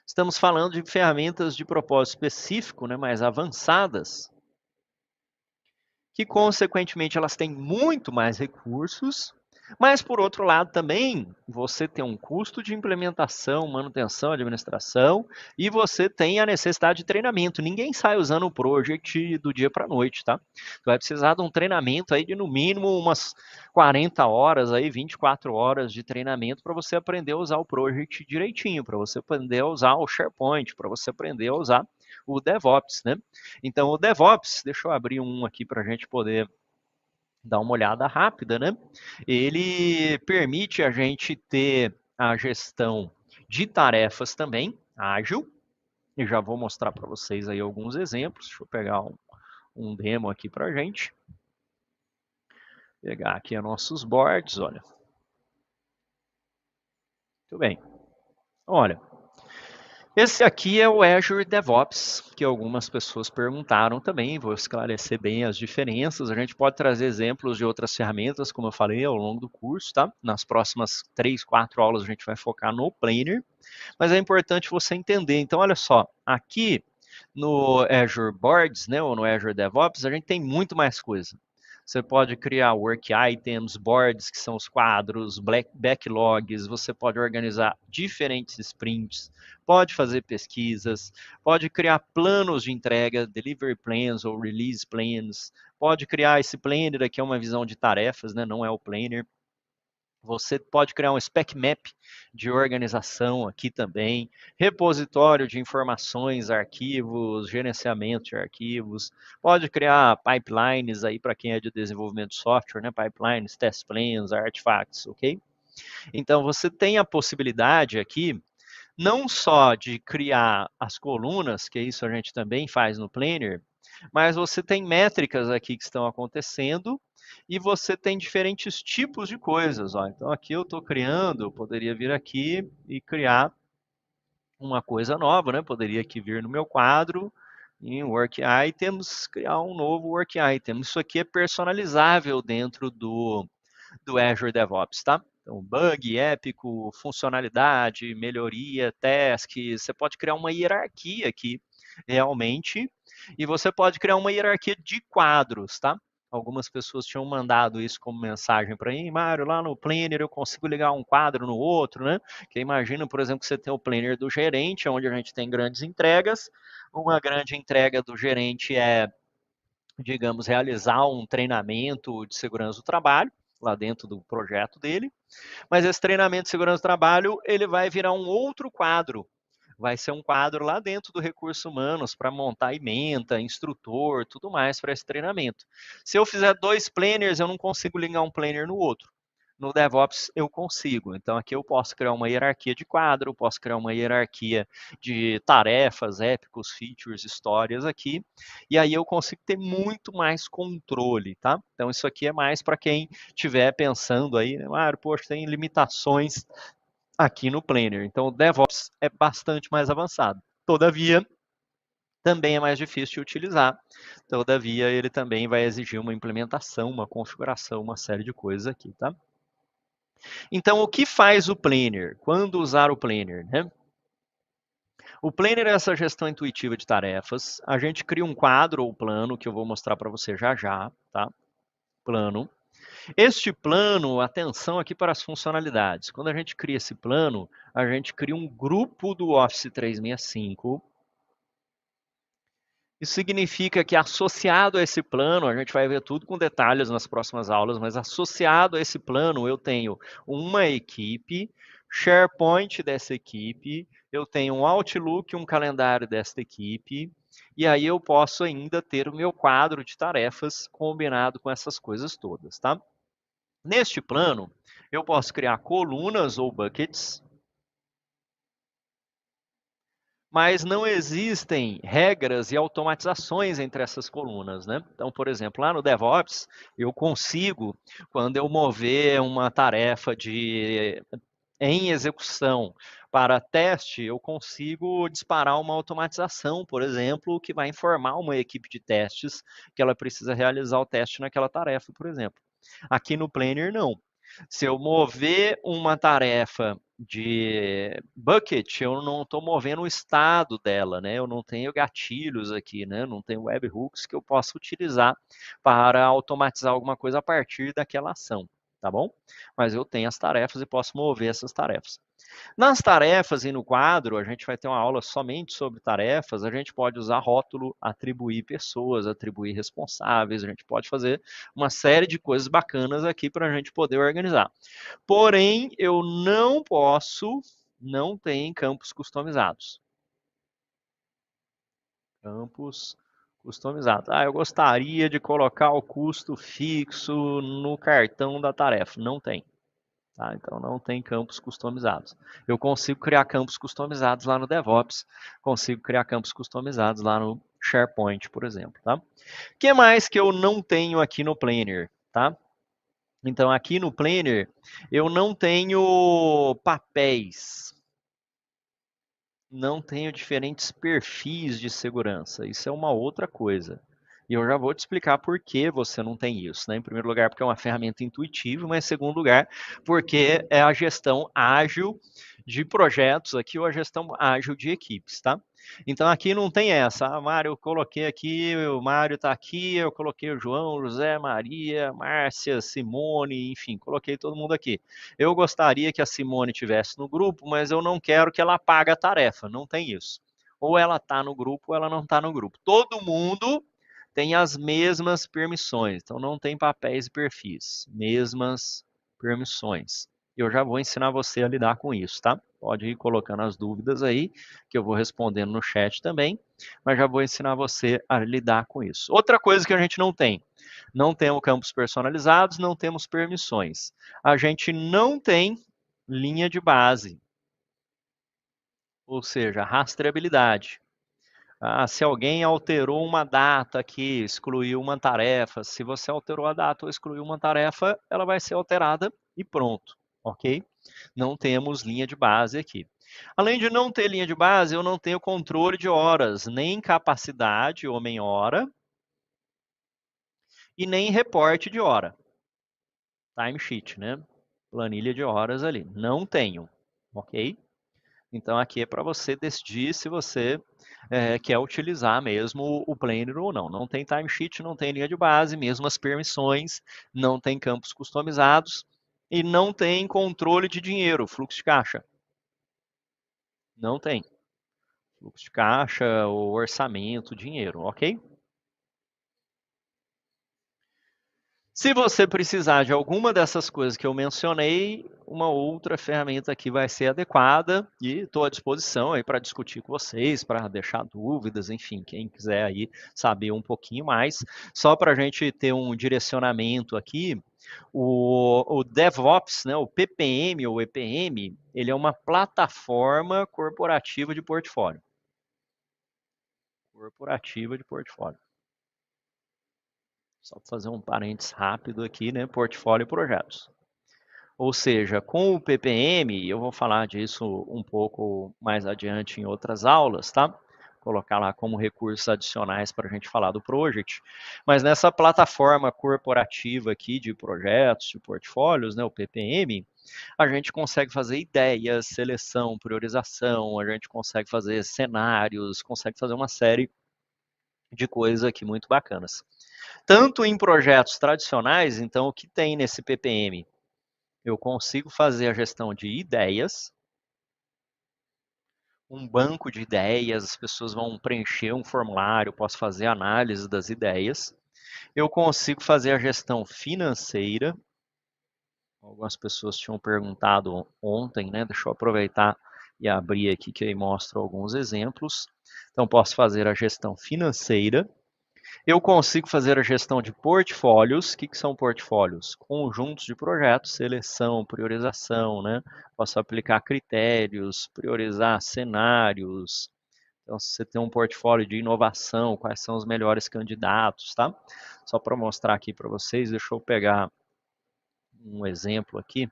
estamos falando de ferramentas de propósito específico, né, mais avançadas, que consequentemente elas têm muito mais recursos, mas por outro lado também você tem um custo de implementação, manutenção, administração e você tem a necessidade de treinamento. Ninguém sai usando o Project do dia para a noite, tá? Você vai precisar de um treinamento aí de no mínimo umas 40 horas aí, 24 horas de treinamento para você aprender a usar o Project direitinho, para você aprender a usar o SharePoint, para você aprender a usar o DevOps, né? Então, o DevOps, deixa eu abrir um aqui para a gente poder dar uma olhada rápida, né? Ele permite a gente ter a gestão de tarefas também, ágil, e já vou mostrar para vocês aí alguns exemplos. Deixa eu pegar um demo aqui para a gente. Pegar aqui nossos boards, olha. Muito bem. Olha, esse aqui é o Azure DevOps, que algumas pessoas perguntaram também, vou esclarecer bem as diferenças. A gente pode trazer exemplos de outras ferramentas, como eu falei, ao longo do curso, tá? Nas próximas 3, 4 aulas a gente vai focar no Planner, mas é importante você entender. Então, olha só, aqui no Azure Boards, né, ou no Azure DevOps, a gente tem muito mais coisa. Você pode criar work items, boards, que são os quadros, backlogs, você pode organizar diferentes sprints, pode fazer pesquisas, pode criar planos de entrega, delivery plans ou release plans, pode criar esse planner aqui, é uma visão de tarefas, né? Não é o planner. Você pode criar um spec map de organização aqui também, repositório de informações, arquivos, gerenciamento de arquivos, pode criar pipelines aí para quem é de desenvolvimento de software, né? Pipelines, test plans, artifacts, ok? Então você tem a possibilidade aqui não só de criar as colunas, que isso a gente também faz no Planner, mas você tem métricas aqui que estão acontecendo e você tem diferentes tipos de coisas. Ó. Então aqui eu estou criando, eu poderia vir aqui e criar uma coisa nova, né? Poderia aqui vir no meu quadro, em Work Items, criar um novo Work Item. Isso aqui é personalizável dentro do Azure DevOps, tá? Então, bug, épico, funcionalidade, melhoria, task, você pode criar uma hierarquia aqui, realmente, e você pode criar uma hierarquia de quadros, tá? Algumas pessoas tinham mandado isso como mensagem para mim, Mário, lá no Planner eu consigo ligar um quadro no outro, né? Que imagina, por exemplo, que você tem o Planner do gerente, onde a gente tem grandes entregas. Uma grande entrega do gerente é, digamos, realizar um treinamento de segurança do trabalho, lá dentro do projeto dele, mas esse treinamento de segurança do trabalho, ele vai virar um outro quadro, vai ser um quadro lá dentro do Recursos Humanos para montar ementa, instrutor, tudo mais para esse treinamento. Se eu fizer 2 planners, eu não consigo ligar um planner no outro. no DevOps eu consigo. Então, aqui eu posso criar uma hierarquia de quadro, posso criar uma hierarquia de tarefas, épicos, features, histórias aqui, e aí eu consigo ter muito mais controle, tá? Então, isso aqui é mais para quem estiver pensando aí, né, poxa, tem limitações aqui no Planner. Então, o DevOps é bastante mais avançado. Todavia, também é mais difícil de utilizar. Todavia, ele também vai exigir uma implementação, uma configuração, uma série de coisas aqui, tá? Então, o que faz o Planner? Quando usar o Planner, né? O Planner é essa gestão intuitiva de tarefas. A gente cria um quadro ou plano, que eu vou mostrar para você já já, tá? Plano. Este plano, atenção aqui para as funcionalidades. Quando a gente cria esse plano, a gente cria um grupo do Office 365. Isso significa que associado a esse plano, a gente vai ver tudo com detalhes nas próximas aulas, mas associado a esse plano eu tenho uma equipe, SharePoint dessa equipe, eu tenho um Outlook, um calendário desta equipe, e aí eu posso ainda ter o meu quadro de tarefas combinado com essas coisas todas, tá? Neste plano, eu posso criar colunas ou buckets, mas não existem regras e automatizações entre essas colunas, né? Então, por exemplo, lá no DevOps, eu consigo, quando eu mover uma tarefa em execução para teste, eu consigo disparar uma automatização, por exemplo, que vai informar uma equipe de testes que ela precisa realizar o teste naquela tarefa, por exemplo. Aqui no Planner, não. Se eu mover uma tarefa de bucket, eu não estou movendo o estado dela, né? Eu não tenho gatilhos aqui, né? Não tenho webhooks que eu possa utilizar para automatizar alguma coisa a partir daquela ação, tá bom? Mas eu tenho as tarefas e posso mover essas tarefas. Nas tarefas e no quadro, a gente vai ter uma aula somente sobre tarefas, a gente pode usar rótulo, atribuir pessoas, atribuir responsáveis, a gente pode fazer uma série de coisas bacanas aqui para a gente poder organizar. Porém, eu não tem campos customizados. Campos customizados. Eu gostaria de colocar o custo fixo no cartão da tarefa. Não tem. Tá? Então, não tem campos customizados. Eu consigo criar campos customizados lá no DevOps, consigo criar campos customizados lá no SharePoint, por exemplo. Tá? O que mais que eu não tenho aqui no Planner? Tá? Então, aqui no Planner, eu não tenho papéis, não tenho diferentes perfis de segurança. Isso é uma outra coisa. E eu já vou te explicar por que você não tem isso. Né? Em primeiro lugar, porque é uma ferramenta intuitiva, mas em segundo lugar, porque é a gestão ágil de projetos aqui ou a gestão ágil de equipes, tá? Então aqui não tem essa. Mário, eu coloquei aqui, o Mário está aqui, eu coloquei o João, José, Maria, Márcia, Simone, enfim, coloquei todo mundo aqui. Eu gostaria que a Simone tivesse no grupo, mas eu não quero que ela pague a tarefa. Não tem isso. Ou ela está no grupo ou ela não está no grupo. Todo mundo tem as mesmas permissões. Então não tem papéis e perfis. Mesmas permissões. Eu já vou ensinar você a lidar com isso, tá? Pode ir colocando as dúvidas aí, que eu vou respondendo no chat também, mas já vou ensinar você a lidar com isso. Outra coisa que a gente não tem. Não temos campos personalizados, não temos permissões. A gente não tem linha de base, ou seja, rastreabilidade. Se alguém alterou uma data aqui, excluiu uma tarefa, se você alterou a data ou excluiu uma tarefa, ela vai ser alterada e pronto, ok? Não temos linha de base aqui. Além de não ter linha de base, eu não tenho controle de horas, nem capacidade, homem-hora, e nem reporte de hora. Timesheet, né? Planilha de horas ali. Não tenho, ok? Então aqui é para você decidir se você quer utilizar mesmo o Planner ou não. Não tem timesheet, não tem linha de base, mesmo as permissões, não tem campos customizados e não tem controle de dinheiro, fluxo de caixa. Não tem. Fluxo de caixa, o orçamento, dinheiro, ok? Se você precisar de alguma dessas coisas que eu mencionei, uma outra ferramenta aqui vai ser adequada e estou à disposição aí para discutir com vocês, para deixar dúvidas, enfim, quem quiser aí saber um pouquinho mais. Só para a gente ter um direcionamento aqui, O DevOps, né, o PPM ou EPM, ele é uma plataforma corporativa de portfólio. Só para fazer um parênteses rápido aqui, né, portfólio e projetos. Ou seja, com o PPM, eu vou falar disso um pouco mais adiante em outras aulas, tá? Colocar lá como recursos adicionais para a gente falar do project. Mas nessa plataforma corporativa aqui de projetos, de portfólios, né, o PPM, a gente consegue fazer ideias, seleção, priorização, a gente consegue fazer cenários, consegue fazer uma série de coisas aqui muito bacanas. Tanto em projetos tradicionais, então, o que tem nesse PPM? Eu consigo fazer a gestão de ideias, um banco de ideias, as pessoas vão preencher um formulário, eu posso fazer análise das ideias. Eu consigo fazer a gestão financeira. Algumas pessoas tinham perguntado ontem, né? Deixa eu aproveitar e abrir aqui que aí mostro alguns exemplos. Então, posso fazer a gestão financeira. Eu consigo fazer a gestão de portfólios. O que são portfólios? Conjuntos de projetos, seleção, priorização, né? Posso aplicar critérios, priorizar cenários. Então, se você tem um portfólio de inovação, quais são os melhores candidatos, tá? Só para mostrar aqui para vocês, deixa eu pegar um exemplo aqui.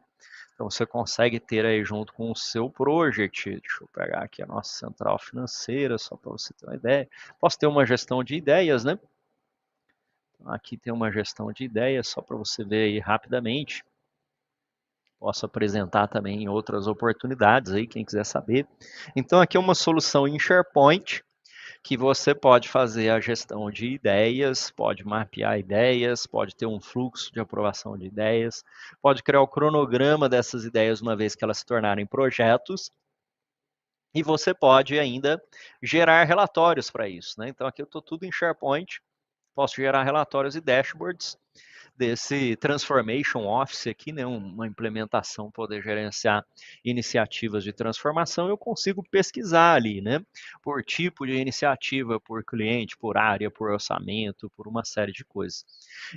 Então, você consegue ter aí junto com o seu project, deixa eu pegar aqui a nossa central financeira, só para você ter uma ideia. Posso ter uma gestão de ideias, né? Aqui tem uma gestão de ideias, só para você ver aí rapidamente. Posso apresentar também outras oportunidades aí, quem quiser saber. Então, aqui é uma solução em SharePoint, que você pode fazer a gestão de ideias, pode mapear ideias, pode ter um fluxo de aprovação de ideias, pode criar o cronograma dessas ideias uma vez que elas se tornarem projetos, e você pode ainda gerar relatórios para isso, né? Então, aqui eu estou tudo em SharePoint, posso gerar relatórios e dashboards desse Transformation Office aqui, né, uma implementação poder gerenciar iniciativas de transformação, eu consigo pesquisar ali, né, por tipo de iniciativa, por cliente, por área, por orçamento, por uma série de coisas.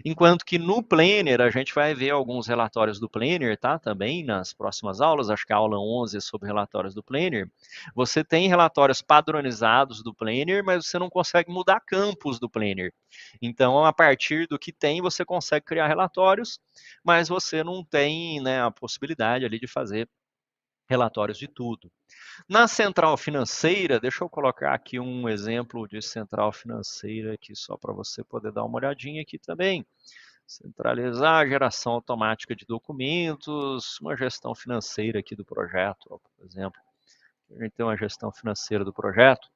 Enquanto que no Planner, a gente vai ver alguns relatórios do Planner, tá, também nas próximas aulas, acho que a aula 11 é sobre relatórios do Planner. Você tem relatórios padronizados do Planner, mas você não consegue mudar campos do Planner. Então, a partir do que tem, você consegue criar relatórios, mas você não tem, né, a possibilidade ali de fazer relatórios de tudo. Na central financeira, deixa eu colocar aqui um exemplo de central financeira aqui só para você poder dar uma olhadinha aqui também. Centralizar a geração automática de documentos, uma gestão financeira aqui do projeto, ó, por exemplo. A gente tem uma gestão financeira do projeto.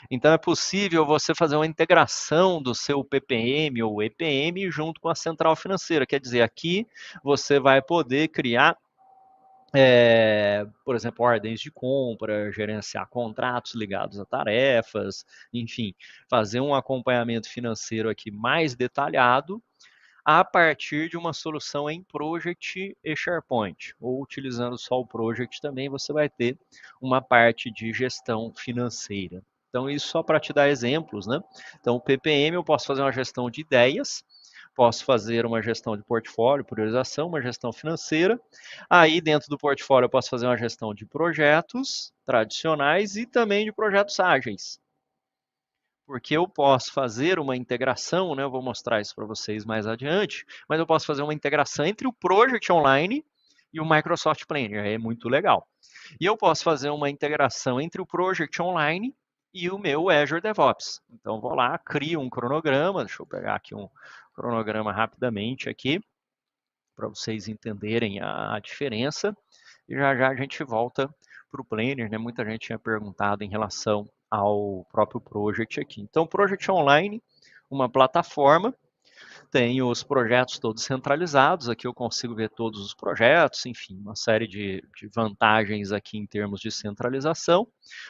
Então é possível você fazer uma integração do seu PPM ou EPM junto com a central financeira. Quer dizer, aqui você vai poder criar, por exemplo, ordens de compra, gerenciar contratos ligados a tarefas, enfim, fazer um acompanhamento financeiro aqui mais detalhado a partir de uma solução em Project e SharePoint, ou utilizando só o Project também você vai ter uma parte de gestão financeira. Então, isso só para te dar exemplos, né? Então, o PPM eu posso fazer uma gestão de ideias, posso fazer uma gestão de portfólio, priorização, uma gestão financeira. Aí, dentro do portfólio, eu posso fazer uma gestão de projetos tradicionais e também de projetos ágeis. Porque eu posso fazer uma integração, né? Eu vou mostrar isso para vocês mais adiante, mas eu posso fazer uma integração entre o Project Online e o Microsoft Planner, é muito legal. E eu posso fazer uma integração entre o Project Online e o meu Azure DevOps. Então, vou lá, crio um cronograma, deixa eu pegar aqui um cronograma rapidamente aqui, para vocês entenderem a diferença, e já já a gente volta para o Planner, né? Muita gente tinha perguntado em relação ao próprio Project aqui. Então, Project Online, uma plataforma, tem os projetos todos centralizados, aqui eu consigo ver todos os projetos, enfim, uma série de vantagens aqui em termos de centralização.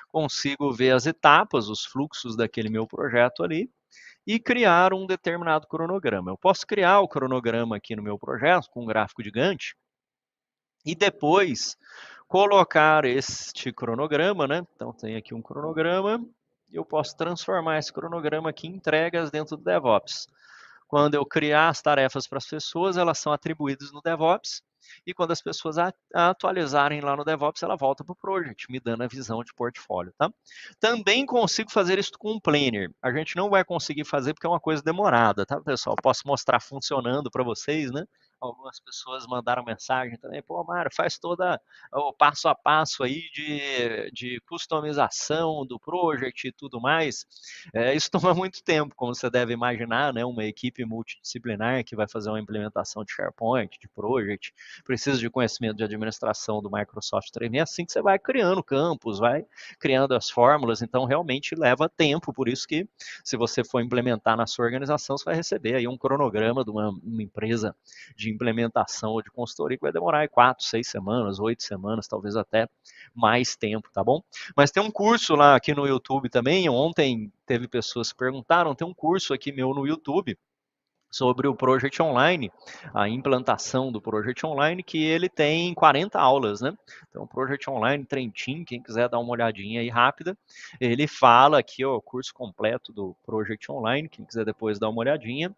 Consigo ver as etapas, os fluxos daquele meu projeto ali, e criar um determinado cronograma. Eu posso criar o cronograma aqui no meu projeto com um gráfico de Gantt e depois colocar este cronograma, né? Então tem aqui um cronograma e eu posso transformar esse cronograma aqui em entregas dentro do DevOps. Quando eu criar as tarefas para as pessoas, elas são atribuídas no DevOps, e quando as pessoas atualizarem lá no DevOps, ela volta para o Project, me dando a visão de portfólio, tá? Também consigo fazer isso com um Planner. A gente não vai conseguir fazer porque é uma coisa demorada, tá, pessoal? Posso mostrar funcionando para vocês, né? Algumas pessoas mandaram mensagem também, pô, Mário, faz toda o passo a passo aí de customização do project e tudo mais. Isso toma muito tempo, como você deve imaginar, né? Uma equipe multidisciplinar que vai fazer uma implementação de SharePoint, de project, precisa de conhecimento de administração do Microsoft 365, que você vai criando campos, vai criando as fórmulas, então realmente leva tempo, por isso que se você for implementar na sua organização, você vai receber aí um cronograma de uma empresa de implementação ou de consultoria que vai demorar aí 4, 6 semanas, 8 semanas, talvez até mais tempo, tá bom? Mas tem um curso lá aqui no YouTube também, ontem teve pessoas que perguntaram, tem um curso aqui meu no YouTube, sobre o Project Online, a implantação do Project Online, que ele tem 40 aulas, né? Então, o Project Online Trentin, quem quiser dar uma olhadinha aí rápida, ele fala aqui, ó, o curso completo do Project Online, quem quiser depois dar uma olhadinha.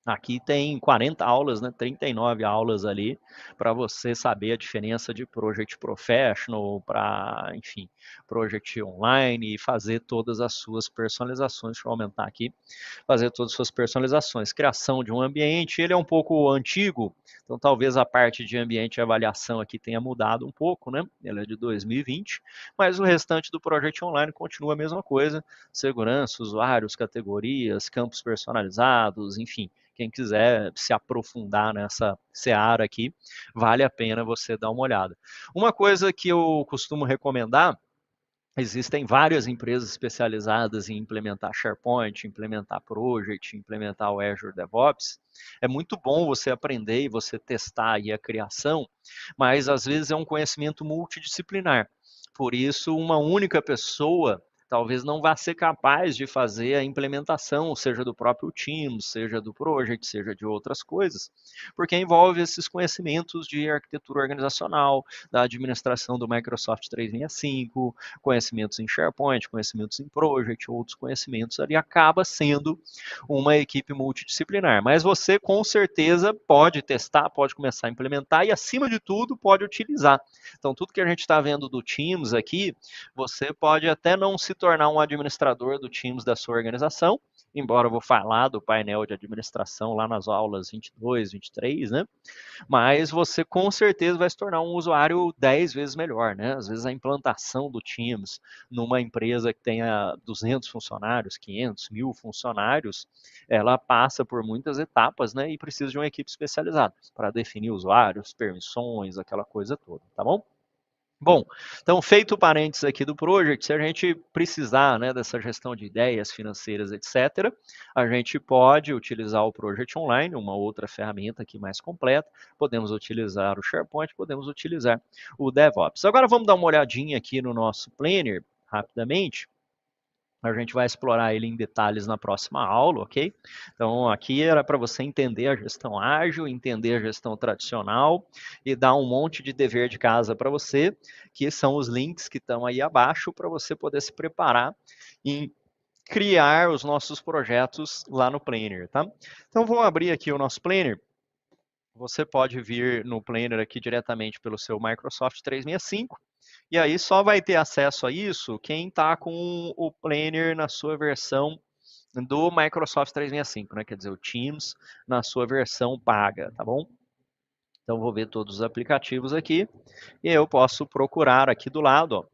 Aqui tem 40 aulas, né? 39 aulas ali para você saber a diferença de Project Professional para, enfim, Project Online e fazer todas as suas personalizações. Deixa eu aumentar aqui. Fazer todas as suas personalizações. Criação de um ambiente, ele é um pouco antigo, então talvez a parte de ambiente e avaliação aqui tenha mudado um pouco, né? Ele é de 2020, mas o restante do Project Online continua a mesma coisa. Segurança, usuários, categorias, campos personalizados, enfim. Quem quiser se aprofundar nessa seara aqui, vale a pena você dar uma olhada. Uma coisa que eu costumo recomendar, existem várias empresas especializadas em implementar SharePoint, implementar Project, implementar o Azure DevOps. É muito bom você aprender e você testar aí a criação, mas às vezes é um conhecimento multidisciplinar. Por isso, uma única pessoa talvez não vá ser capaz de fazer a implementação, seja do próprio Teams, seja do Project, seja de outras coisas, porque envolve esses conhecimentos de arquitetura organizacional, da administração do Microsoft 365, conhecimentos em SharePoint, conhecimentos em Project, outros conhecimentos ali, acaba sendo uma equipe multidisciplinar. Mas você, com certeza, pode testar, pode começar a implementar e, acima de tudo, pode utilizar. Então, tudo que a gente está vendo do Teams aqui, você pode até não se tornar um administrador do Teams da sua organização, embora eu vou falar do painel de administração lá nas aulas 22, 23, né? Mas você com certeza vai se tornar um usuário 10 vezes melhor, né? Às vezes a implantação do Teams numa empresa que tenha 200 funcionários, 500, 1000 funcionários, ela passa por muitas etapas, né? E precisa de uma equipe especializada para definir usuários, permissões, aquela coisa toda, tá bom? Bom, então feito o parênteses aqui do Project, se a gente precisar, né, dessa gestão de ideias financeiras, etc., a gente pode utilizar o Project Online, uma outra ferramenta aqui mais completa, podemos utilizar o SharePoint, podemos utilizar o DevOps. Agora vamos dar uma olhadinha aqui no nosso Planner, rapidamente. A gente vai explorar ele em detalhes na próxima aula, ok? Então, aqui era para você entender a gestão ágil, entender a gestão tradicional e dar um monte de dever de casa para você, que são os links que estão aí abaixo para você poder se preparar em criar os nossos projetos lá no Planner, tá? Então, vou abrir aqui o nosso Planner. Você pode vir no Planner aqui diretamente pelo seu Microsoft 365, e aí só vai ter acesso a isso quem está com o Planner na sua versão do Microsoft 365, né? Quer dizer, o Teams na sua versão paga, tá bom? Então vou ver todos os aplicativos aqui e eu posso procurar aqui do lado, ó,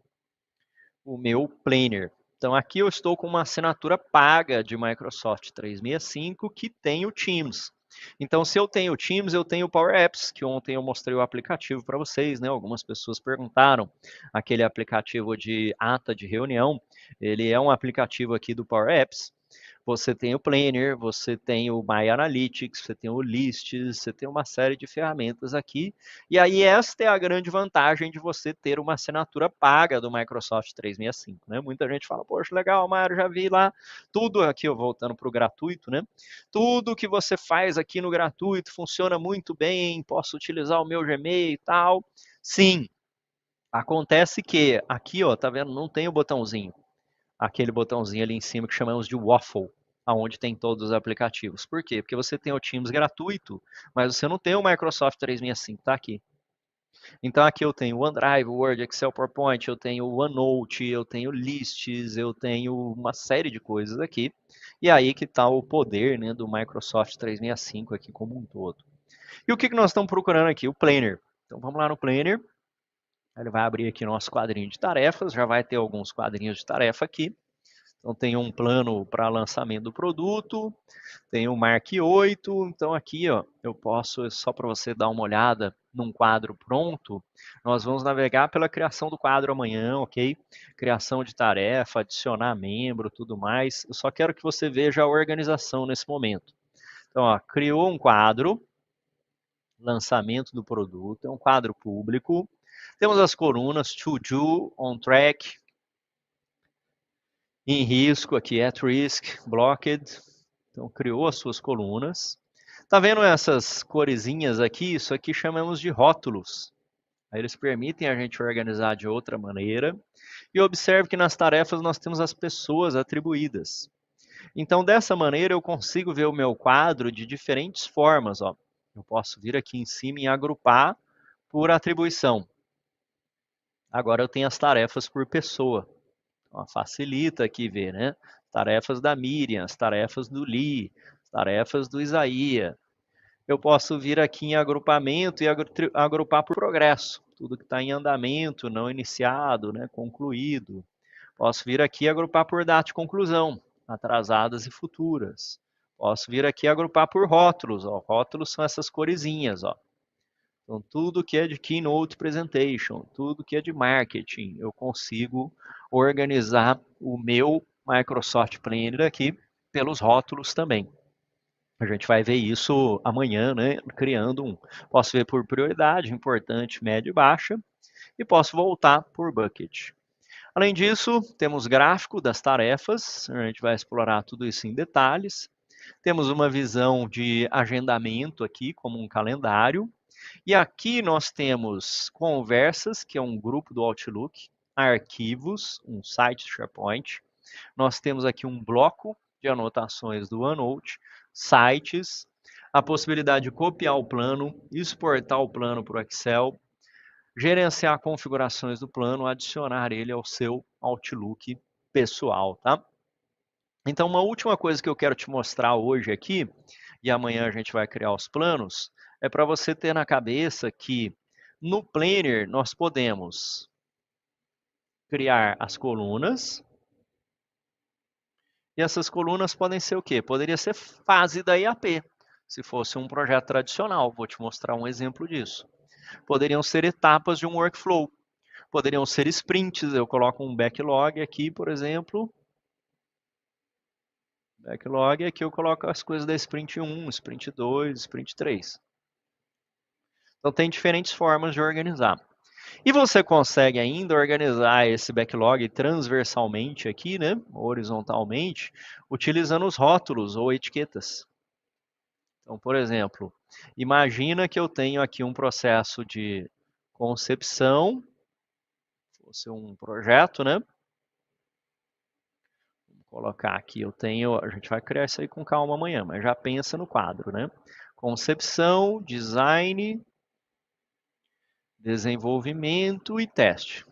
o meu Planner. Então aqui eu estou com uma assinatura paga de Microsoft 365 que tem o Teams. Então, se eu tenho o Teams, eu tenho o Power Apps, que ontem eu mostrei o aplicativo para vocês, né? Algumas pessoas perguntaram, aquele aplicativo de ata de reunião, ele é um aplicativo aqui do Power Apps. Você tem o Planner, você tem o My Analytics, você tem o Lists, você tem uma série de ferramentas aqui. E aí esta é a grande vantagem de você ter uma assinatura paga do Microsoft 365, né? Muita gente fala, poxa, legal, Mário, já vi lá tudo aqui, voltando para o gratuito, né? Tudo que você faz aqui no gratuito funciona muito bem, posso utilizar o meu Gmail e tal. Sim, acontece que aqui, ó, tá vendo? Não tem o botãozinho. Aquele botãozinho ali em cima que chamamos de waffle. onde tem todos os aplicativos. Por quê? Porque você tem o Teams gratuito, mas você não tem o Microsoft 365, tá aqui. Então aqui eu tenho OneDrive, Word, Excel, PowerPoint, eu tenho OneNote, eu tenho Lists, eu tenho uma série de coisas aqui. E aí que está o poder, né, do Microsoft 365 aqui como um todo. E o que nós estamos procurando aqui? O Planner. Então vamos lá no Planner. Ele vai abrir aqui nosso quadrinho de tarefas, já vai ter alguns quadrinhos de tarefa aqui. Então tem um plano para lançamento do produto, tem o Mark 8, então aqui ó, eu posso, só para você dar uma olhada num quadro pronto, nós vamos navegar pela criação do quadro amanhã, ok? Criação de tarefa, adicionar membro, tudo mais. Eu só quero que você veja a organização nesse momento. Então, ó, criou um quadro, lançamento do produto, é um quadro público. Temos as colunas To Do, On Track, em risco, aqui at risk, blocked. Então, criou as suas colunas. Tá vendo essas coresinhas aqui? Isso aqui chamamos de rótulos. Aí eles permitem a gente organizar de outra maneira. E observe que nas tarefas nós temos as pessoas atribuídas. Então, dessa maneira, eu consigo ver o meu quadro de diferentes formas. Ó. Eu posso vir aqui em cima e agrupar por atribuição. Agora eu tenho as tarefas por pessoa. Então, facilita aqui ver, né? Tarefas da Miriam, as tarefas do Lee, tarefas do Isaías. Eu posso vir aqui em agrupamento e agrupar por progresso. Tudo que está em andamento, não iniciado, né? Concluído. Posso vir aqui e agrupar por data de conclusão, atrasadas e futuras. Posso vir aqui e agrupar por rótulos. Ó. Rótulos são essas coresinhas. Ó. Então, tudo que é de Keynote Presentation, tudo que é de marketing, eu consigo organizar o meu Microsoft Planner aqui pelos rótulos também. A gente vai ver isso amanhã, né? Criando um. Posso ver por prioridade, importante, média e baixa, e posso voltar por bucket. Além disso, temos gráfico das tarefas, a gente vai explorar tudo isso em detalhes. Temos uma visão de agendamento aqui, como um calendário. E aqui nós temos conversas, que é um grupo do Outlook, arquivos, um site do SharePoint. Nós temos aqui um bloco de anotações do OneNote, sites, a possibilidade de copiar o plano, exportar o plano para o Excel, gerenciar configurações do plano, adicionar ele ao seu Outlook pessoal, tá? Então, uma última coisa que eu quero te mostrar hoje aqui, e amanhã a gente vai criar os planos, é para você ter na cabeça que no Planner nós podemos criar as colunas, e essas colunas podem ser o quê? Poderia ser fase da IAP, se fosse um projeto tradicional. Vou te mostrar um exemplo disso. Poderiam ser etapas de um workflow. Poderiam ser sprints. Eu coloco um backlog aqui, por exemplo. Backlog, aqui eu coloco as coisas da sprint 1, sprint 2, sprint 3. Então tem diferentes formas de organizar. E você consegue ainda organizar esse backlog transversalmente aqui, né, horizontalmente, utilizando os rótulos ou etiquetas. Então, por exemplo, imagina que eu tenho aqui um processo de concepção, fosse um projeto, né? Vou colocar aqui, a gente vai criar isso aí com calma amanhã, mas já pensa no quadro, né? Concepção, design, desenvolvimento e teste.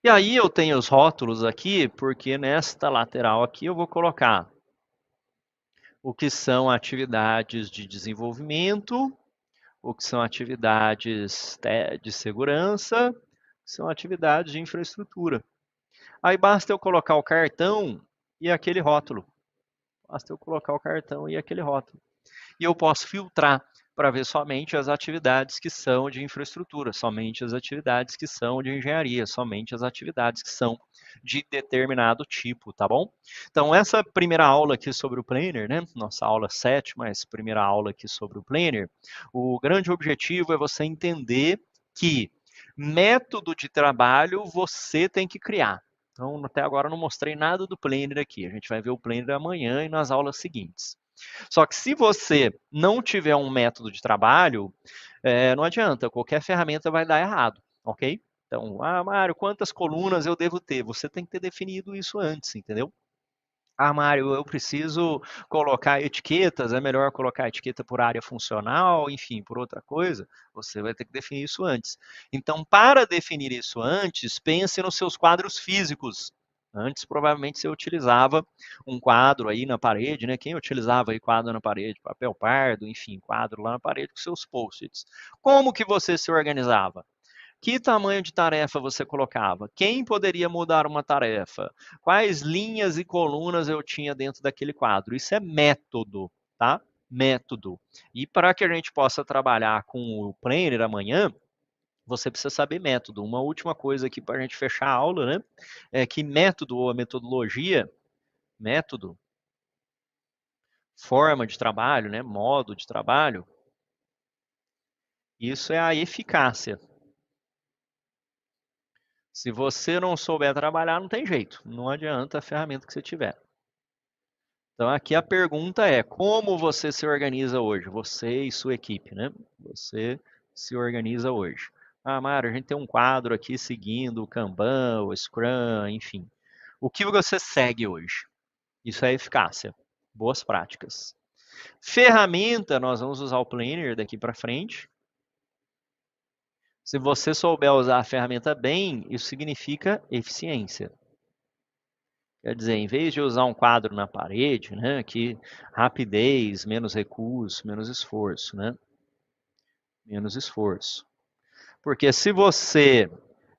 E aí eu tenho os rótulos aqui, porque nesta lateral aqui eu vou colocar o que são atividades de desenvolvimento, o que são atividades de segurança, são atividades de infraestrutura. Aí basta eu colocar o cartão e aquele rótulo. Basta eu colocar o cartão e aquele rótulo. E eu posso filtrar para ver somente as atividades que são de infraestrutura, somente as atividades que são de engenharia, somente as atividades que são de determinado tipo, tá bom? Então, essa primeira aula aqui sobre o Planner, né? Nossa aula 7, mas primeira aula aqui sobre o Planner, o grande objetivo é você entender que método de trabalho você tem que criar. Então, até agora eu não mostrei nada do Planner aqui. A gente vai ver o Planner amanhã e nas aulas seguintes. Só que se você não tiver um método de trabalho, não adianta, qualquer ferramenta vai dar errado, ok? Então, Mário, quantas colunas eu devo ter? Você tem que ter definido isso antes, entendeu? Ah, Mário, eu preciso colocar etiquetas, é melhor colocar etiqueta por área funcional, enfim, por outra coisa. Você vai ter que definir isso antes. Então, para definir isso antes, pense nos seus quadros físicos. Antes, provavelmente, você utilizava um quadro aí na parede, né? Quem utilizava aí quadro na parede? Papel pardo, enfim, quadro lá na parede com seus post-its. Como que você se organizava? Que tamanho de tarefa você colocava? Quem poderia mudar uma tarefa? Quais linhas e colunas eu tinha dentro daquele quadro? Isso é método, tá? Método. E para que a gente possa trabalhar com o Planner amanhã, você precisa saber método. Uma última coisa aqui para a gente fechar a aula, né? É que método ou a metodologia, método, forma de trabalho, né? Modo de trabalho, isso é a eficácia. Se você não souber trabalhar, não tem jeito. Não adianta a ferramenta que você tiver. Então, aqui a pergunta é: como você se organiza hoje? Você e sua equipe, né? Você se organiza hoje. Ah, Mário, a gente tem um quadro aqui seguindo o Kanban, o Scrum, enfim. O que você segue hoje? Isso é eficácia. Boas práticas. Ferramenta, nós vamos usar o Planner daqui para frente. Se você souber usar a ferramenta bem, isso significa eficiência. Quer dizer, em vez de usar um quadro na parede, né, que rapidez, menos recurso, menos esforço, né? Menos esforço. Porque se você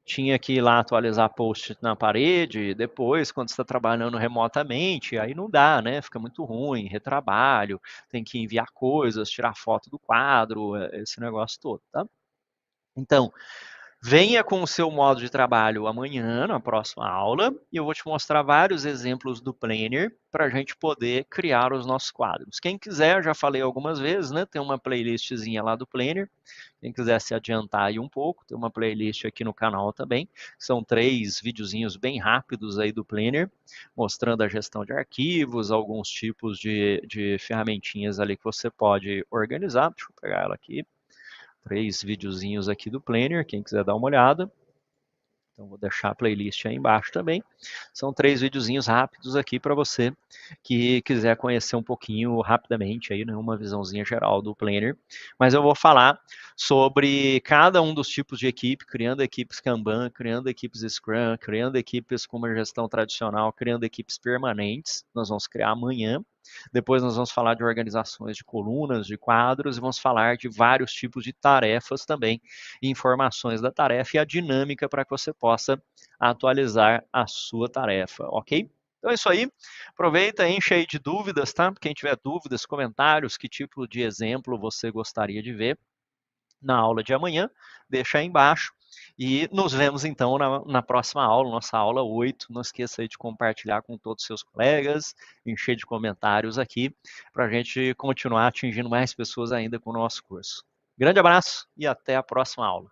tinha que ir lá atualizar post na parede, depois, quando você está trabalhando remotamente, aí não dá, né? Fica muito ruim, retrabalho, tem que enviar coisas, tirar foto do quadro, esse negócio todo, tá? Então, venha com o seu modo de trabalho amanhã, na próxima aula, e eu vou te mostrar vários exemplos do Planner para a gente poder criar os nossos quadros. Quem quiser, já falei algumas vezes, né? Tem uma playlistzinha lá do Planner. Quem quiser se adiantar aí um pouco, tem uma playlist aqui no canal também. São 3 videozinhos bem rápidos aí do Planner, mostrando a gestão de arquivos, alguns tipos de ferramentinhas ali que você pode organizar. Deixa eu pegar ela aqui. 3 videozinhos aqui do Planner, quem quiser dar uma olhada. Então vou deixar a playlist aí embaixo também. São 3 videozinhos rápidos aqui para você que quiser conhecer um pouquinho rapidamente aí, né, uma visãozinha geral do Planner. Mas eu vou falar sobre cada um dos tipos de equipe, criando equipes Kanban, criando equipes Scrum, criando equipes com uma gestão tradicional, criando equipes permanentes. Nós vamos criar amanhã. Depois nós vamos falar de organizações de colunas, de quadros, e vamos falar de vários tipos de tarefas também, informações da tarefa e a dinâmica para que você possa atualizar a sua tarefa, ok? Então é isso aí. Aproveita, enche aí de dúvidas, tá? Quem tiver dúvidas, comentários, que tipo de exemplo você gostaria de ver na aula de amanhã, deixa aí embaixo. E nos vemos então na próxima aula, nossa aula 8. Não esqueça aí de compartilhar com todos os seus colegas, encher de comentários aqui, para a gente continuar atingindo mais pessoas ainda com o nosso curso. Grande abraço e até a próxima aula.